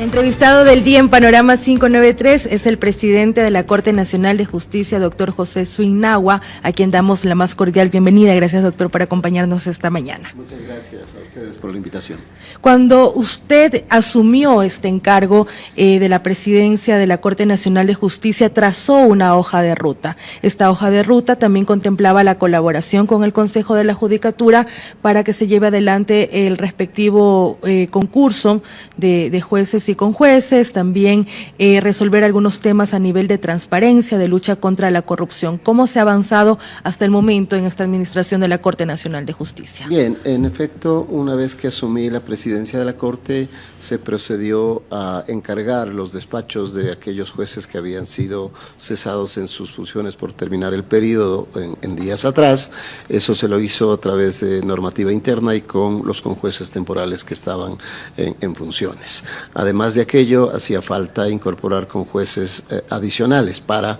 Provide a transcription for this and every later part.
El entrevistado del día en Panorama 593 es el presidente de la Corte Nacional de Justicia, doctor José Suignahua, a quien damos la más cordial bienvenida. Gracias, doctor, por acompañarnos esta mañana. Muchas gracias a ustedes por la invitación. Cuando usted asumió este encargo de la presidencia de la Corte Nacional de Justicia, trazó una hoja de ruta. Esta hoja de ruta también contemplaba la colaboración con el Consejo de la Judicatura para que se lleve adelante el respectivo concurso de jueces y con jueces, también resolver algunos temas a nivel de transparencia, de lucha contra la corrupción. ¿Cómo se ha avanzado hasta el momento en esta administración de la Corte Nacional de Justicia? Bien, en efecto, una vez que asumí la presidencia de la Corte, se procedió a encargar los despachos de aquellos jueces que habían sido cesados en sus funciones por terminar el periodo en días atrás. Eso se lo hizo a través de normativa interna y con los conjueces temporales que estaban en funciones. Además de aquello, hacía falta incorporar conjueces adicionales para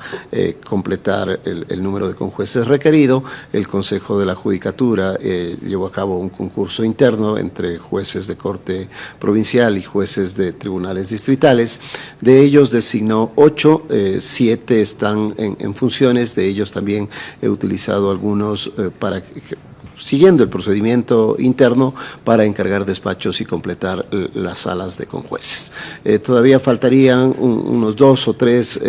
completar el número de conjueces requerido. El Consejo de la Judicatura llevó a cabo un concurso interno entre jueces de Corte Provincial y jueces de tribunales distritales. De ellos designó 8, 7 están en funciones, de ellos también he utilizado algunos siguiendo el procedimiento interno para encargar despachos y completar las salas de conjueces. Todavía faltarían unos 2 o 3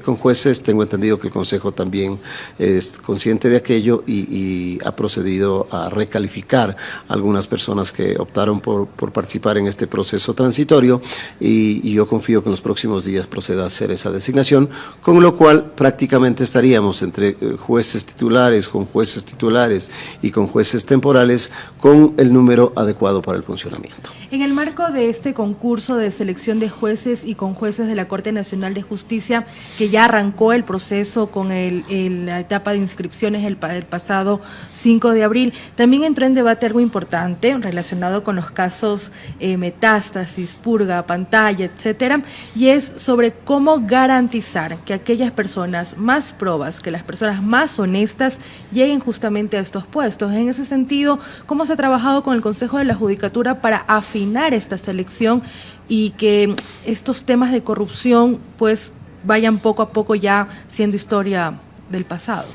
conjueces. Tengo entendido que el Consejo también es consciente de aquello y ha procedido a recalificar algunas personas que optaron por participar en este proceso transitorio y yo confío que en los próximos días proceda a hacer esa designación, con lo cual prácticamente estaríamos entre jueces titulares, con jueces titulares y con jueces temporales con el número adecuado para el funcionamiento. En el marco de este concurso de selección de jueces y con jueces de la Corte Nacional de Justicia, que ya arrancó el proceso con la etapa de inscripciones el pasado 5 de abril, también entró en debate algo importante relacionado con los casos metástasis, purga, pantalla, etcétera, y es sobre cómo garantizar que aquellas personas más probas, que las personas más honestas lleguen justamente a estos puestos. En ese sentido, ¿cómo se ha trabajado con el Consejo de la Judicatura para afinar esta selección y que estos temas de corrupción pues vayan poco a poco ya siendo historia del pasado?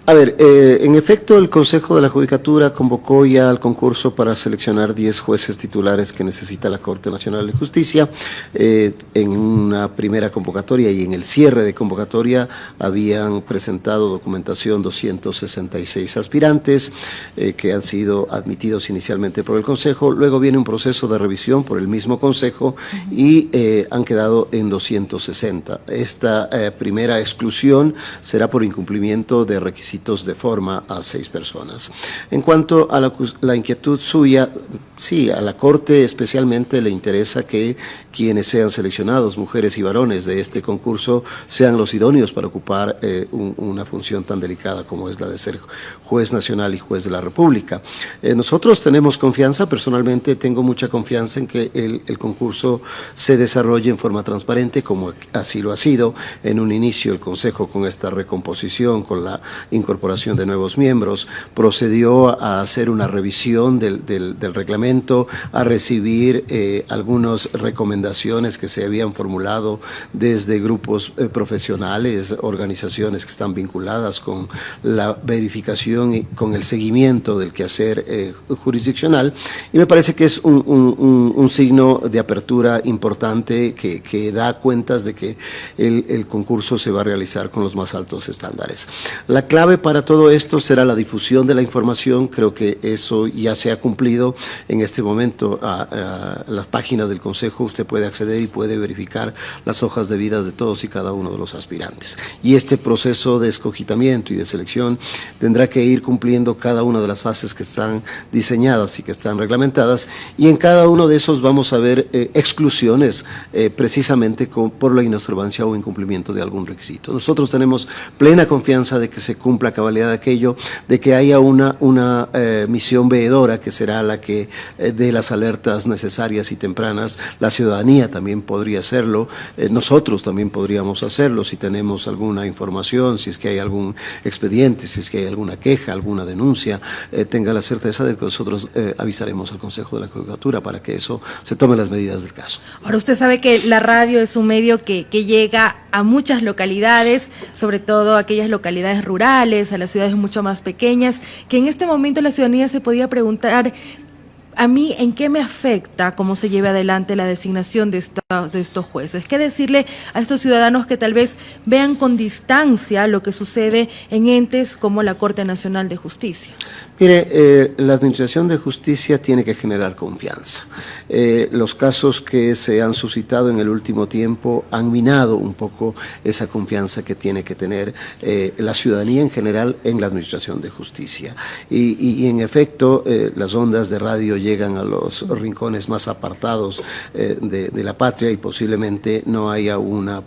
A ver, en efecto, el Consejo de la Judicatura convocó ya al concurso para seleccionar 10 jueces titulares que necesita la Corte Nacional de Justicia. En una primera convocatoria y en el cierre de convocatoria habían presentado documentación 266 aspirantes que han sido admitidos inicialmente por el Consejo. Luego viene un proceso de revisión por el mismo Consejo y han quedado en 260. Esta primera exclusión será por incumplimiento de requisitos de forma a 6 personas. En cuanto a la inquietud suya, sí, a la Corte especialmente le interesa que quienes sean seleccionados, mujeres y varones de este concurso, sean los idóneos para ocupar una función tan delicada como es la de ser juez nacional y juez de la República. Nosotros tenemos confianza, personalmente tengo mucha confianza en que el concurso se desarrolle en forma transparente, como así lo ha sido. En un inicio el Consejo, con esta recomposición, con la incorporación de nuevos miembros, procedió a hacer una revisión del reglamento, a recibir algunas recomendaciones que se habían formulado desde grupos profesionales, organizaciones que están vinculadas con la verificación y con el seguimiento del quehacer jurisdiccional, y me parece que es un signo de apertura importante que da cuentas de que el concurso se va a realizar con los más altos estándares. La clave para todo esto será la difusión de la información. Creo que eso ya se ha cumplido en este momento. A las páginas del Consejo usted puede acceder y puede verificar las hojas de vida de todos y cada uno de los aspirantes. Y este proceso de escogitamiento y de selección tendrá que ir cumpliendo cada una de las fases que están diseñadas y que están reglamentadas, y en cada uno de esos vamos a ver exclusiones precisamente por la inobservancia o incumplimiento de algún requisito. Nosotros tenemos plena confianza de que se cumpla a cabalidad de aquello, de que haya una misión veedora que será la que dé las alertas necesarias y tempranas. La ciudadanía también podría hacerlo, nosotros también podríamos hacerlo si tenemos alguna información, si es que hay algún expediente, si es que hay alguna queja, alguna denuncia, tenga la certeza de que nosotros avisaremos al Consejo de la Judicatura para que eso se tome las medidas del caso. Ahora, usted sabe que la radio es un medio que llega a muchas localidades, sobre todo aquellas localidades rurales, a las ciudades mucho más pequeñas, que en este momento la ciudadanía se podía preguntar: ¿a mí en qué me afecta cómo se lleve adelante la designación de estos jueces? ¿Qué decirle a estos ciudadanos que tal vez vean con distancia lo que sucede en entes como la Corte Nacional de Justicia? Mire, la Administración de Justicia tiene que generar confianza. Los casos que se han suscitado en el último tiempo han minado un poco esa confianza que tiene que tener la ciudadanía en general en la Administración de Justicia. Y en efecto, las ondas de radio llegan a los rincones más apartados de la patria y posiblemente no haya una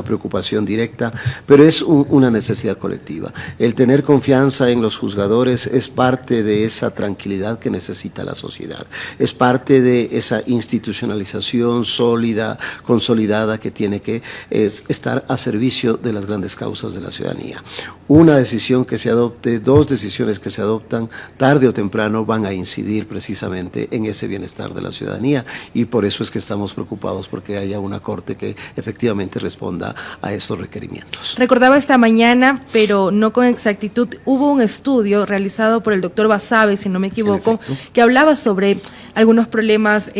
preocupación directa, pero es una necesidad colectiva. El tener confianza en los juzgadores es parte de esa tranquilidad que necesita la sociedad, es parte de esa institucionalización sólida, consolidada que tiene que estar a servicio de las grandes causas de la ciudadanía. Una decisión que se adopte, dos decisiones que se adoptan, tarde o temprano van a incidir precisamente en ese bienestar de la ciudadanía, y por eso es que estamos preocupados porque haya una corte que efectivamente responda a estos requerimientos. Recordaba esta mañana, pero no con exactitud, hubo un estudio realizado por el doctor Basabe, si no me equivoco, que hablaba sobre algunos problemas,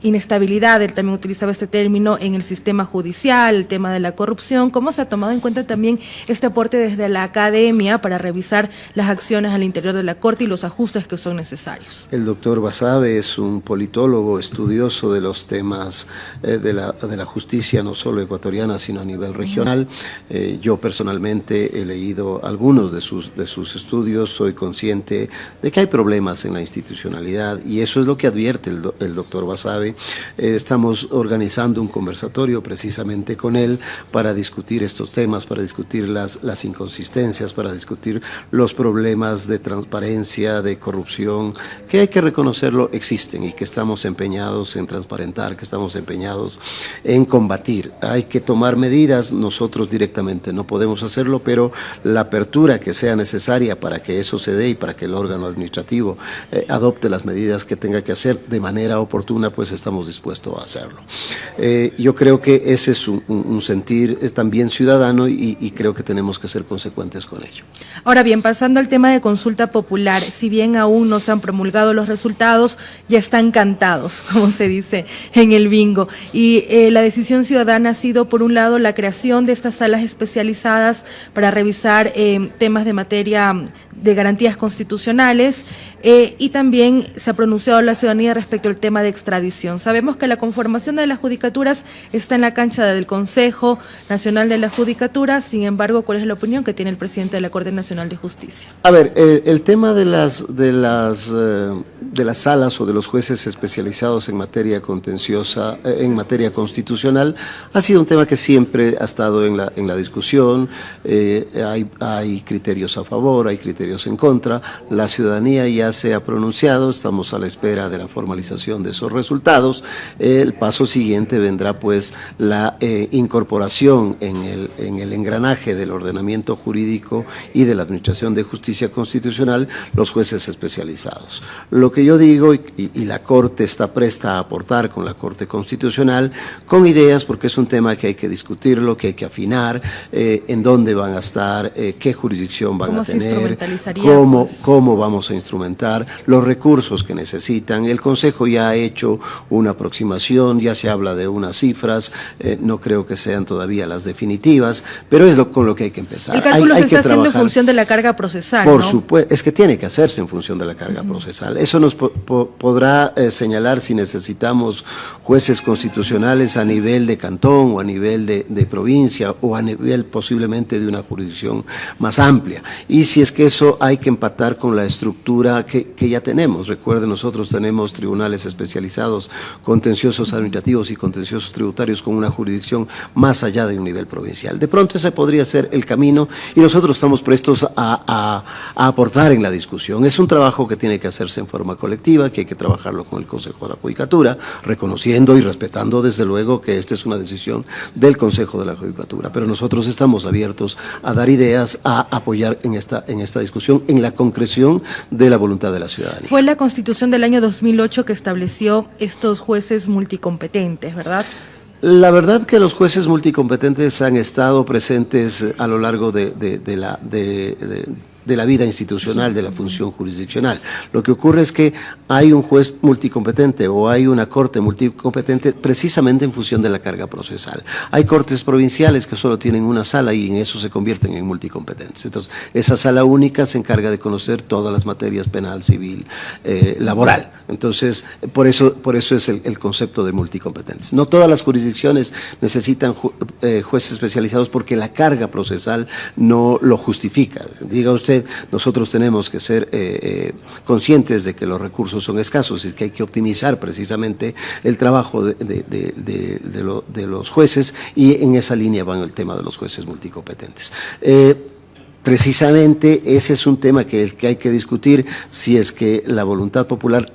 inestabilidad, él también utilizaba este término, en el sistema judicial, el tema de la corrupción. ¿Cómo se ha tomado en cuenta también este aporte desde la academia para revisar las acciones al interior de la Corte y los ajustes que son necesarios? El doctor Basabe es un politólogo estudioso de los temas de la justicia, no solo ecuatoriana, sino a nivel regional. Yo personalmente he leído algunos de sus estudios, soy consciente de que hay problemas en la institucionalidad y eso es lo que advierte el doctor Basabe. Estamos organizando un conversatorio precisamente con él para discutir estos temas, para discutir las inconsistencias, para discutir los problemas de transparencia, de corrupción, que hay que reconocerlo, existen y que estamos empeñados en transparentar, que estamos empeñados en combatir. Hay que tomar medidas, nosotros directamente no podemos hacerlo, pero la apertura que sea necesaria para que eso se dé y para que el órgano administrativo adopte las medidas que tenga que hacer de manera oportuna, pues estamos dispuestos a hacerlo. Yo creo que ese es un sentir también ciudadano y creo que tenemos que ser consecuentes con ello. Ahora bien, pasando al tema de consulta popular, si bien aún no se han promulgado los resultados, ya están cantados, como se dice en el bingo. Y la decisión ciudadana ha sido, por un lado, la creación de estas salas especializadas para revisar temas de materia de garantías constitucionales, y también se ha pronunciado la ciudadanía respecto al tema de extradición. Sabemos que la conformación de las judicaturas está en la cancha del Consejo Nacional de la Judicatura. Sin embargo, ¿cuál es la opinión que tiene el presidente de la Corte Nacional de Justicia? A ver, el tema de las salas o de los jueces especializados en materia contenciosa, en materia constitucional, ha sido un tema que siempre ha estado en la discusión. Hay criterios a favor, hay criterios en contra. La ciudadanía ya se ha pronunciado, estamos a la espera de la formalización de esos resultados. El paso siguiente vendrá pues la incorporación en el engranaje del ordenamiento jurídico y de la Administración de Justicia Constitucional, los jueces especializados. Lo que yo digo, y la Corte está presta a aportar con la Corte Constitucional, con ideas, porque es un tema que hay que discutirlo, que hay que afinar, en dónde van a estar, qué jurisdicción van a tener, cómo vamos a instrumentar, los recursos que necesitan. El Consejo ya ha hecho una aproximación, ya se habla de unas cifras, no creo que sean todavía las definitivas, pero es con lo que hay que empezar. El cálculo se está haciendo en función de la carga procesal, por supuesto, es que tiene que hacerse en función de la carga procesal. Eso nos podrá señalar si necesitamos jueces constitucionales a nivel de cantón o a nivel de provincia o a nivel posiblemente de una jurisdicción más amplia. Y si es que eso eso hay que empatar con la estructura que ya tenemos. Recuerden, nosotros tenemos tribunales especializados, contenciosos administrativos y contenciosos tributarios con una jurisdicción más allá de un nivel provincial. De pronto ese podría ser el camino y nosotros estamos prestos a aportar en la discusión. Es un trabajo que tiene que hacerse en forma colectiva, que hay que trabajarlo con el Consejo de la Judicatura, reconociendo y respetando desde luego que esta es una decisión del Consejo de la Judicatura, pero nosotros estamos abiertos a dar ideas, a apoyar en esta discusión, en la concreción de la voluntad de la ciudadanía. Fue la Constitución del año 2008 que estableció estos jueces multicompetentes, ¿verdad? La verdad que los jueces multicompetentes han estado presentes a lo largo de la vida institucional, de la función jurisdiccional. Lo que ocurre es que hay un juez multicompetente o hay una corte multicompetente precisamente en función de la carga procesal. Hay cortes provinciales que solo tienen una sala y en eso se convierten en multicompetentes. Entonces, esa sala única se encarga de conocer todas las materias penal, civil, laboral. Entonces, por eso es el concepto de multicompetentes. No todas las jurisdicciones necesitan jueces especializados porque la carga procesal no lo justifica. Diga usted, nosotros tenemos que ser conscientes de que los recursos son escasos y que hay que optimizar precisamente el trabajo de los jueces, y en esa línea va el tema de los jueces multicompetentes. Precisamente ese es un tema que hay que discutir. Si es que la voluntad popular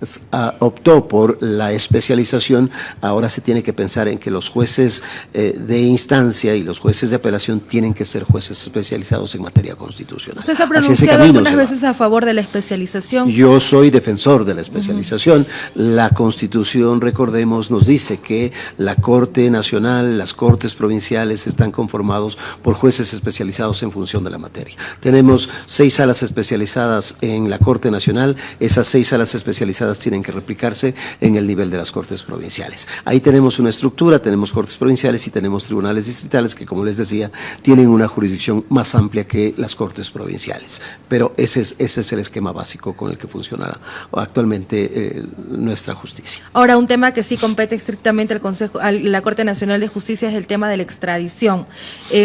optó por la especialización, ahora se tiene que pensar en que los jueces de instancia y los jueces de apelación tienen que ser jueces especializados en materia constitucional. ¿Usted se ha pronunciado algunas veces a favor de la especialización? Yo soy defensor de la especialización. La Constitución, recordemos, nos dice que la Corte Nacional, las Cortes Provinciales están conformados por jueces especializados en función de la materia. Tenemos 6 salas especializadas en la Corte Nacional. Esas 6 salas especializadas tienen que replicarse en el nivel de las Cortes Provinciales. Ahí tenemos una estructura, tenemos Cortes Provinciales y tenemos tribunales distritales que, como les decía, tienen una jurisdicción más amplia que las Cortes Provinciales. Pero ese es el esquema básico con el que funciona actualmente nuestra justicia. Ahora, un tema que sí compete estrictamente al Consejo, a la Corte Nacional de Justicia, es el tema de la extradición.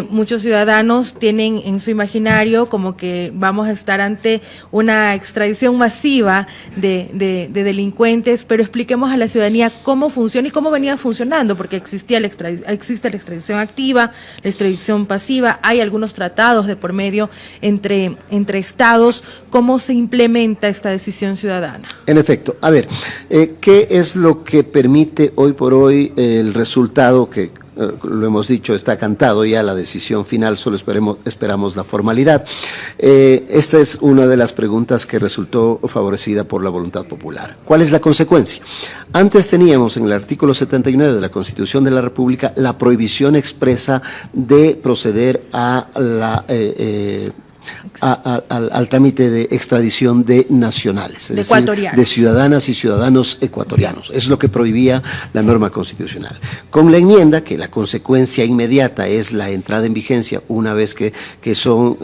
Muchos ciudadanos tienen en su imaginario como que vamos a estar ante una extradición masiva de delincuentes, pero expliquemos a la ciudadanía cómo funciona y cómo venía funcionando, porque existe la extradición activa, la extradición pasiva, hay algunos tratados de por medio entre estados. ¿Cómo se implementa esta decisión ciudadana? En efecto, a ver, ¿qué es lo que permite hoy por hoy el resultado que lo hemos dicho, está cantado ya la decisión final, solo esperamos la formalidad? Esta es una de las preguntas que resultó favorecida por la voluntad popular. ¿Cuál es la consecuencia? Antes teníamos en el artículo 79 de la Constitución de la República la prohibición expresa de proceder a la al trámite de extradición de nacionales, es decir, de ciudadanas y ciudadanos ecuatorianos. Eso es lo que prohibía la norma constitucional. Con la enmienda, que la consecuencia inmediata es la entrada en vigencia una vez que son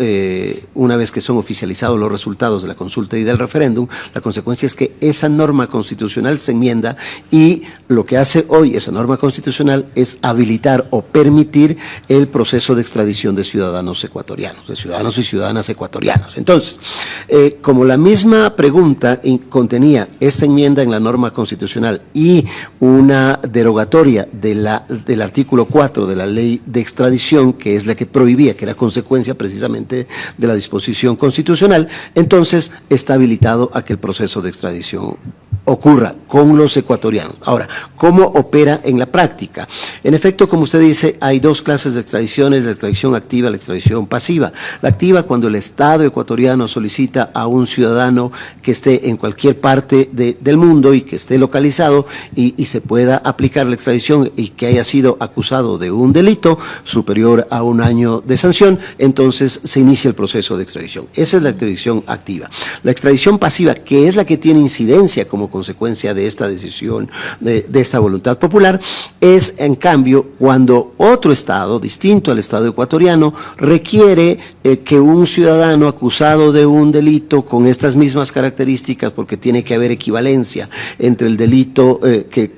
oficializados los resultados de la consulta y del referéndum, la consecuencia es que esa norma constitucional se enmienda, y lo que hace hoy esa norma constitucional es habilitar o permitir el proceso de extradición de ciudadanos ecuatorianos, de ciudadanos y ciudadanas ecuatorianas. Entonces, como la misma pregunta contenía esta enmienda en la norma constitucional y una derogatoria del artículo 4 de la ley de extradición, que es la que prohibía, que era consecuencia precisamente de la disposición constitucional, entonces está habilitado a que el proceso de extradición ocurra con los ecuatorianos. Ahora, ¿cómo opera en la práctica? En efecto, como usted dice, hay dos clases de extradiciones: la extradición activa y la extradición pasiva. La activa, cuando el Estado ecuatoriano solicita a un ciudadano que esté en cualquier parte del mundo y que esté localizado y se pueda aplicar la extradición y que haya sido acusado de un delito superior a 1 año de sanción, entonces se inicia el proceso de extradición. Esa es la extradición activa. La extradición pasiva, que es la que tiene incidencia como consecuencia de esta decisión, de esta voluntad popular, es en cambio cuando otro Estado, distinto al Estado ecuatoriano, requiere que un ciudadano acusado de un delito con estas mismas características, porque tiene que haber equivalencia entre el delito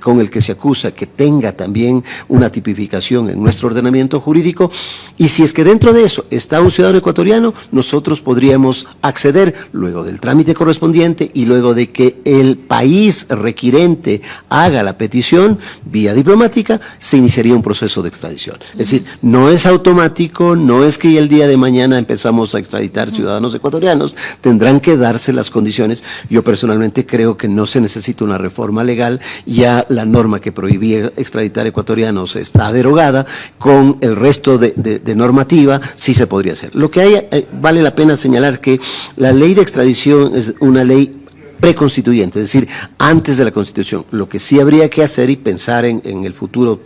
con el que se acusa, que tenga también una tipificación en nuestro ordenamiento jurídico, y si es que dentro de eso está un ciudadano ecuatoriano, nosotros podríamos acceder luego del trámite correspondiente y luego de que el país requirente haga la petición vía diplomática, se iniciaría un proceso de extradición. Es decir, no es automático, no es que el día de mañana empezamos a extraditar ciudadanos ecuatorianos, tendrán que darse las condiciones. Yo personalmente creo que no se necesita una reforma legal, ya la norma que prohibía extraditar ecuatorianos está derogada, con el resto de normativa sí se podría hacer. Lo que hay, vale la pena señalar que la ley de extradición es una ley preconstituyente, es decir, antes de la Constitución. Lo que sí habría que hacer y pensar en el futuro,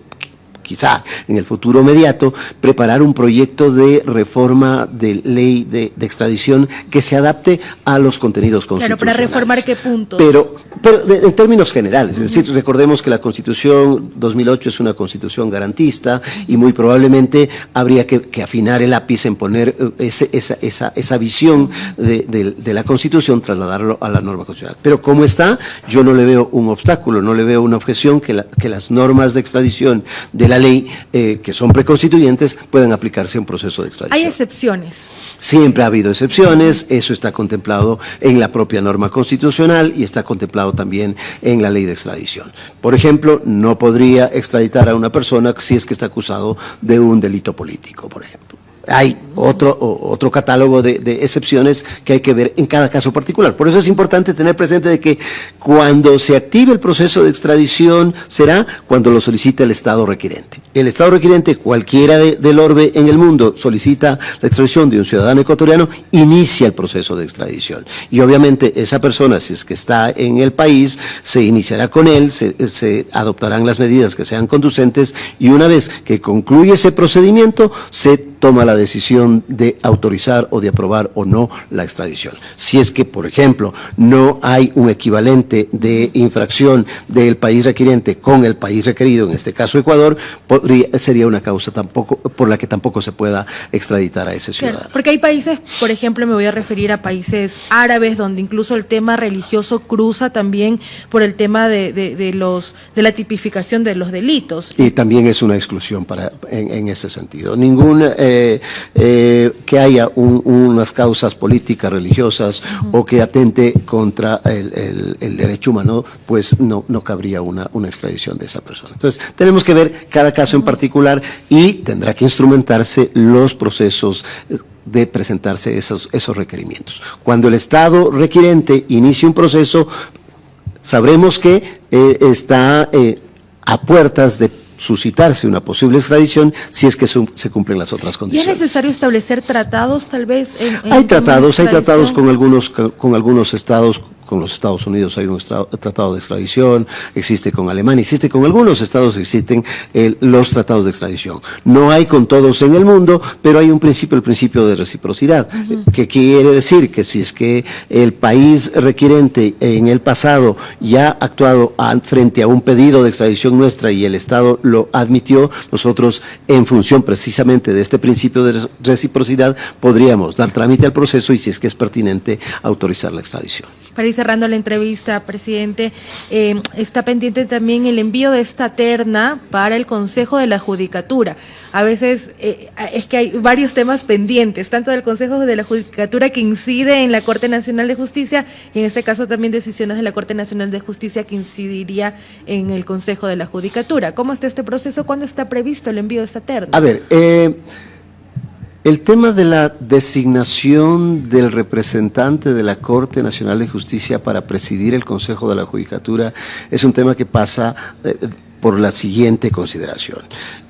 quizá en el futuro inmediato, preparar un proyecto de reforma de ley de extradición que se adapte a los contenidos constitucionales. Claro, para reformar qué puntos. Pero en términos generales, es decir, recordemos que la Constitución 2008 es una Constitución garantista y muy probablemente habría que afinar el lápiz en poner esa visión de la Constitución, trasladarlo a la norma constitucional. Pero como está, yo no le veo un obstáculo, no le veo una objeción que las normas de extradición de la ley, que son preconstituyentes, pueden aplicarse a un proceso de extradición. ¿Hay excepciones? Siempre ha habido excepciones, eso está contemplado en la propia norma constitucional y está contemplado también en la ley de extradición. Por ejemplo, no podría extraditar a una persona si es que está acusado de un delito político, por ejemplo. Hay otro catálogo de excepciones que hay que ver en cada caso particular. Por eso es importante tener presente de que cuando se active el proceso de extradición será cuando lo solicita el Estado requirente. El Estado requirente, cualquiera del orbe en el mundo, solicita la extradición de un ciudadano ecuatoriano, inicia el proceso de extradición. Y obviamente esa persona, si es que está en el país, se iniciará con él, se adoptarán las medidas que sean conducentes y una vez que concluye ese procedimiento, se toma la decisión de autorizar o de aprobar o no la extradición. Si es que, por ejemplo, no hay un equivalente de infracción del país requiriente con el país requerido, en este caso Ecuador, sería una causa por la que tampoco se pueda extraditar a ese ciudadano. Claro, porque hay países, por ejemplo, me voy a referir a países árabes, donde incluso el tema religioso cruza también por el tema de la tipificación de los delitos. Y también es una exclusión en ese sentido. Que haya unas causas políticas, religiosas o que atente contra el derecho humano, pues no cabría una extradición de esa persona. Entonces, tenemos que ver cada caso en particular y tendrá que instrumentarse los procesos de presentarse esos requerimientos. Cuando el Estado requirente inicie un proceso, sabremos que está a puertas de suscitarse una posible extradición si es que se cumplen las otras condiciones. ¿Y es necesario establecer tratados tal vez? Hay tratados con algunos estados. Con los Estados Unidos hay un tratado de extradición, existe con Alemania, existe con algunos estados, existen los tratados de extradición. No hay con todos en el mundo, pero hay el principio de reciprocidad, que quiere decir que si es que el país requirente en el pasado ya ha actuado frente a un pedido de extradición nuestra y el Estado lo admitió, nosotros en función precisamente de este principio de reciprocidad podríamos dar trámite al proceso y si es que es pertinente autorizar la extradición. Para ir cerrando la entrevista, presidente, está pendiente también el envío de esta terna para el Consejo de la Judicatura. A veces es que hay varios temas pendientes, tanto del Consejo de la Judicatura que incide en la Corte Nacional de Justicia y en este caso también decisiones de la Corte Nacional de Justicia que incidiría en el Consejo de la Judicatura. ¿Cómo está este proceso? ¿Cuándo está previsto el envío de esta terna? A ver, el tema de la designación del representante de la Corte Nacional de Justicia para presidir el Consejo de la Judicatura es un tema que pasa por la siguiente consideración.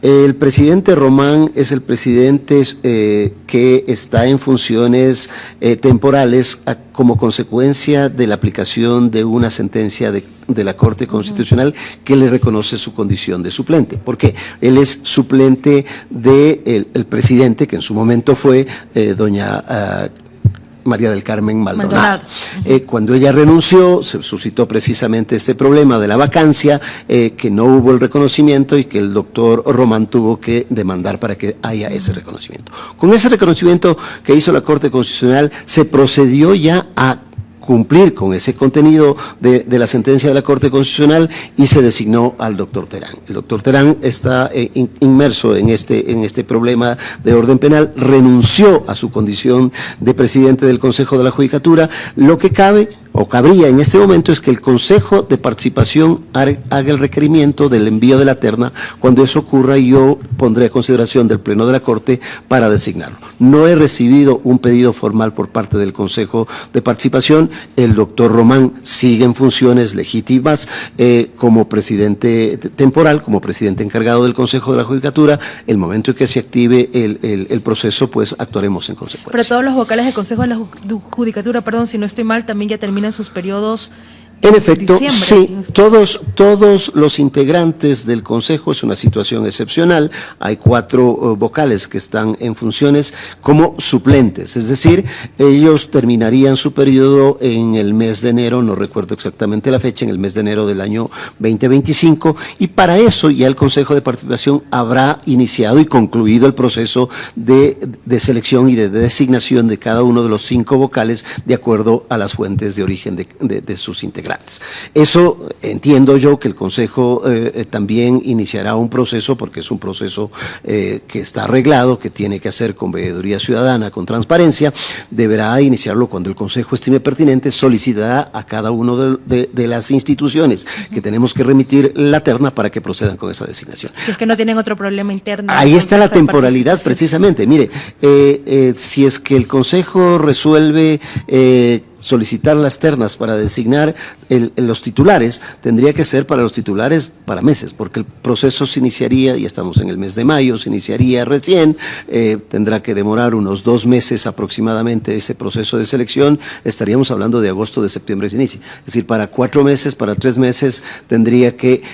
El presidente Román es el presidente que está en funciones temporales como consecuencia de la aplicación de una sentencia de la Corte Constitucional que le reconoce su condición de suplente. ¿Por qué? Él es suplente del presidente, que en su momento fue doña María del Carmen Maldonado. Maldonado. Cuando ella renunció, se suscitó precisamente este problema de la vacancia, que no hubo el reconocimiento y que el doctor Román tuvo que demandar para que haya ese reconocimiento. Con ese reconocimiento que hizo la Corte Constitucional, se procedió ya a cumplir con ese contenido de la sentencia de la Corte Constitucional y se designó al doctor Terán. El doctor Terán está inmerso en este problema de orden penal, renunció a su condición de presidente del Consejo de la Judicatura. Lo que cabe o cabría en este momento es que el Consejo de Participación haga el requerimiento del envío de la terna. Cuando eso ocurra, yo pondré a consideración del Pleno de la Corte para designarlo. No he recibido un pedido formal por parte del Consejo de Participación. El doctor Román sigue en funciones legítimas como presidente temporal, como presidente encargado del Consejo de la Judicatura. El momento en que se active el proceso, pues actuaremos en consecuencia. Pero todos los vocales del Consejo de la Judicatura, perdón, si no estoy mal, también ya terminan sus periodos. En efecto, diciembre. sí, todos los integrantes del Consejo, es una situación excepcional. Hay 4 vocales que están en funciones como suplentes, es decir, ellos terminarían su periodo en el mes de enero, no recuerdo exactamente la fecha, en el mes de enero del año 2025, y para eso ya el Consejo de Participación habrá iniciado y concluido el proceso de selección y de designación de cada uno de los 5 vocales de acuerdo a las fuentes de origen de sus integrantes. Eso entiendo yo que el Consejo también iniciará un proceso, porque es un proceso que está arreglado, que tiene que hacer con veeduría ciudadana, con transparencia. Deberá iniciarlo cuando el Consejo estime pertinente, solicitará a cada uno de las instituciones que tenemos que remitir la terna para que procedan con esa designación. Si es que no tienen otro problema interno. Ahí está la temporalidad precisamente. Mire, si es que el Consejo resuelve solicitar las ternas para designar los titulares, tendría que ser para los titulares para meses, porque el proceso se iniciaría, y estamos en el mes de mayo, se iniciaría recién, tendrá que demorar unos 2 meses aproximadamente ese proceso de selección. Estaríamos hablando de agosto, de septiembre se inicia. Es decir, para 4 meses, para 3 meses tendría que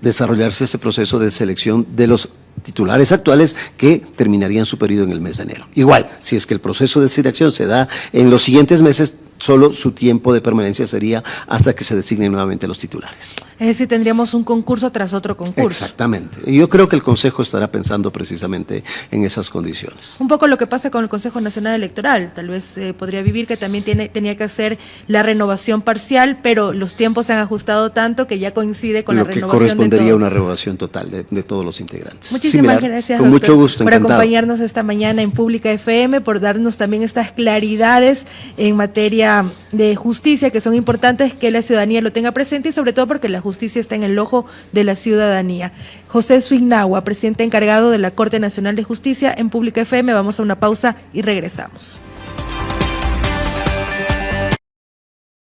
desarrollarse ese proceso de selección de los titulares actuales que terminarían su periodo en el mes de enero. Igual, si es que el proceso de selección se da en los siguientes meses, solo su tiempo de permanencia sería hasta que se designen nuevamente los titulares. Es decir, tendríamos un concurso tras otro concurso. Exactamente. Y yo creo que el Consejo estará pensando precisamente en esas condiciones. Un poco lo que pasa con el Consejo Nacional Electoral, tal vez podría vivir que también tenía que hacer la renovación parcial, pero los tiempos se han ajustado tanto que ya coincide con la renovación de todo. Lo que correspondería a una renovación total de todos los integrantes. Muchísimas gracias, con doctor, mucho gusto, por encantado. acompañarnos esta mañana en Pública FM, por darnos también estas claridades en materia de justicia que son importantes que la ciudadanía lo tenga presente y sobre todo porque la justicia está en el ojo de la ciudadanía. José Suignagua, presidente encargado de la Corte Nacional de Justicia en Pública FM. Vamos a una pausa y regresamos.